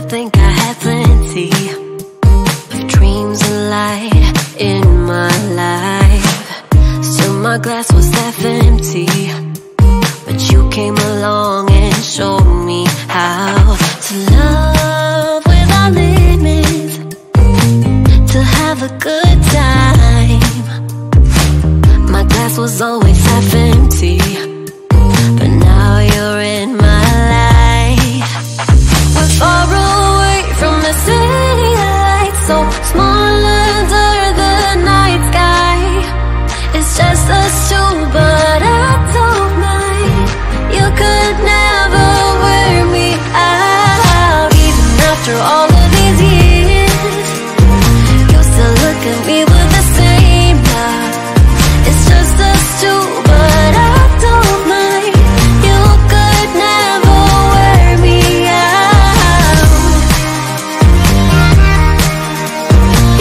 think I had plenty of dreams and light in my life. Still my glass was half empty, but you came along and showed me how to love without limits, to have a good time. My glass was always half empty, but now you're in my life. We're far away from the city lights, so small under the night sky. It's just us two, but I don't mind. You could never wear me out. Even after all of these years, you still look at me with the same love. It's just us two, but I don't mind. You could never wear me out.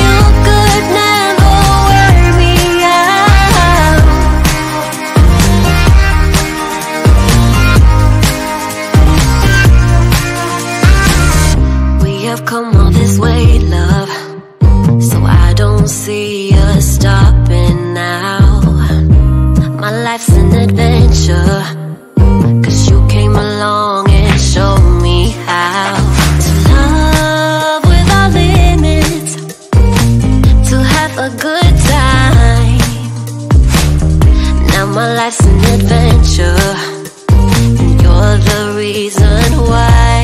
You could never wear me out. We have come all this way, love, so I don't see us stopping now. My life's an adventure, 'cause you came along and showed me how to love without limits, to have a good time. Now my life's an adventure, and you're the reason why.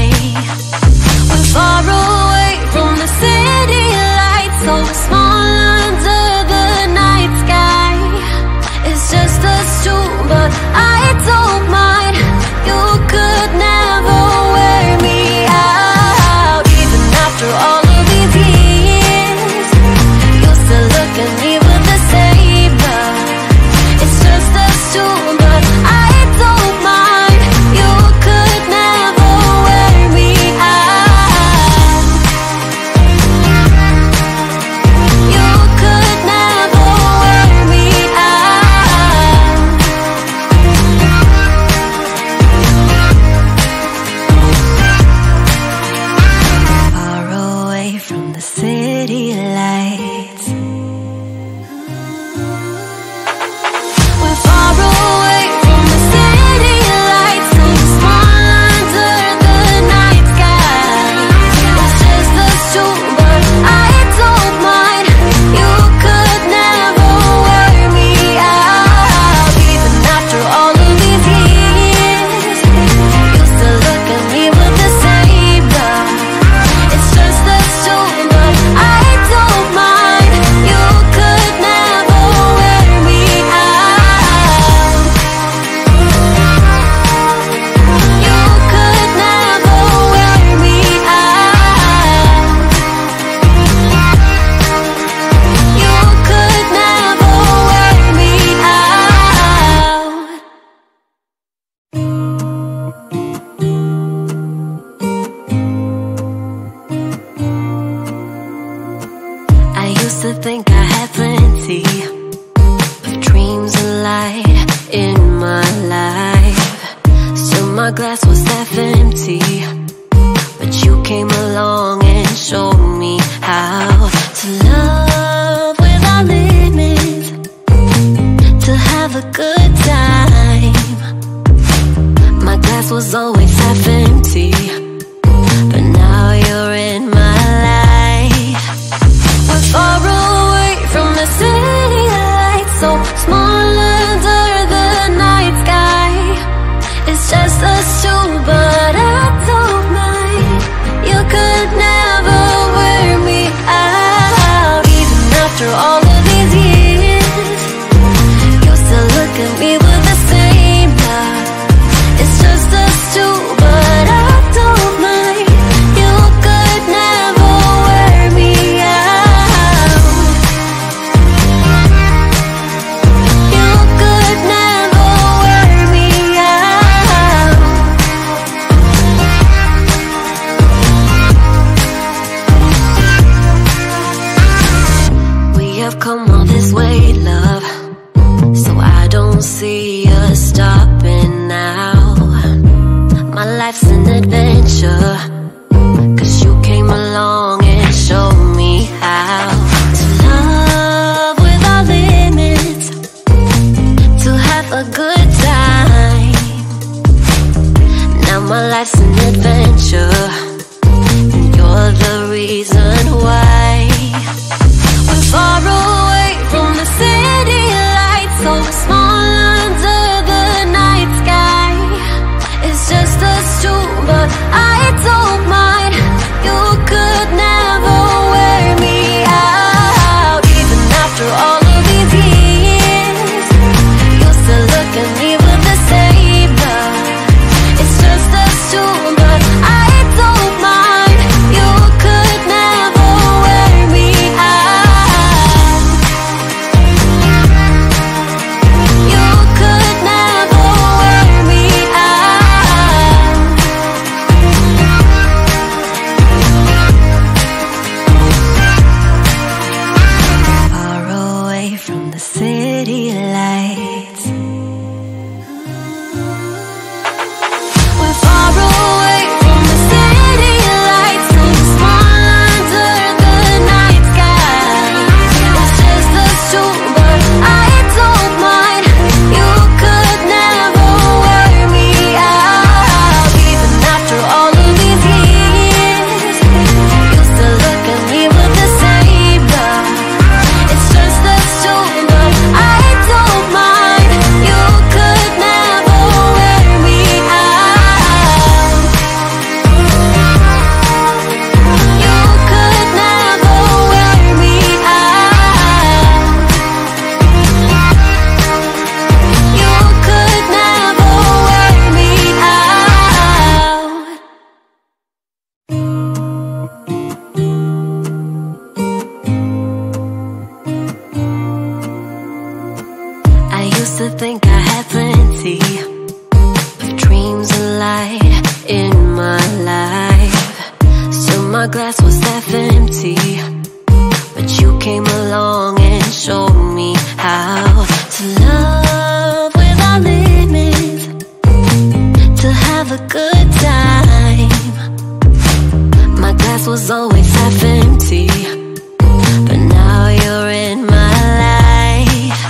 We're far away from the city lights, so small under the night sky. It's just us two, but I don't mind. You could never wear me out. Even after all of these years, you still look at me with the same love. It's just us two, but I don't mind. You could never wear me out. You could never wear me out. Far away from the city lights. We're far away from the city lights, so small under the night sky. It's just us two, but I don't mind. You could never wear me out. Even after all of these years, you still look at me with the same love. It's just us two, but I don't mind. You could never wear me out. You could never wear me out. You could never wear me out. I used to think I had plenty of dreams and light in my life. Still my glass was half empty, but you came along and showed me how to love without limits, to have a good time. My glass was always half empty, but now you're in my life. We're far away from the city lights, so small under the night sky. It's just us two, but I don't mind. You could never wear me out. Even after all of these years, you still look at me with the same love. It's just us two, but I don't mind. You could never wear me out. city lights. We're far away from the city lights, so small under the night sky. It's just us two, but I don't mind. You could never wear me out. Even after all of these years, you still look at me with the same love. It's just us two, but I don't mind. You could never wear me out. You could never wear me out. You could never wear me out. I used to think I had plenty of dreams and light in my life. Still my glass was half empty, but you came along and showed me how to love without limits, to have a good time. My glass was always half empty, but now you're in my life.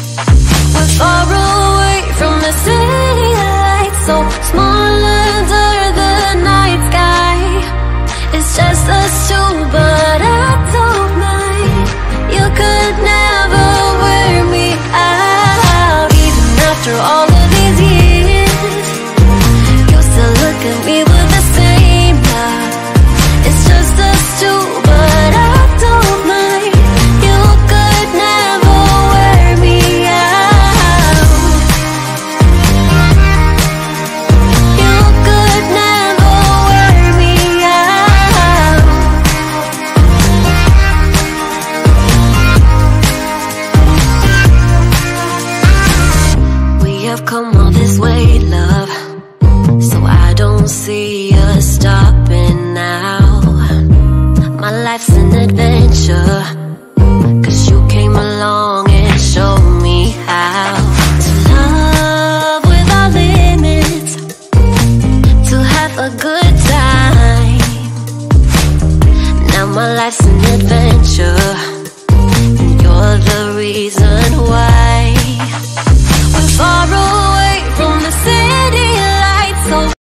We're far away from the city lights, so small under the night sky. It's just us two, but I don't mind. You could never wear me out. Even after all of these years, you still look at me with the same love. It's just us two, but I don't mind. You could never wear me out. You could never wear me out. We have come all this way, love.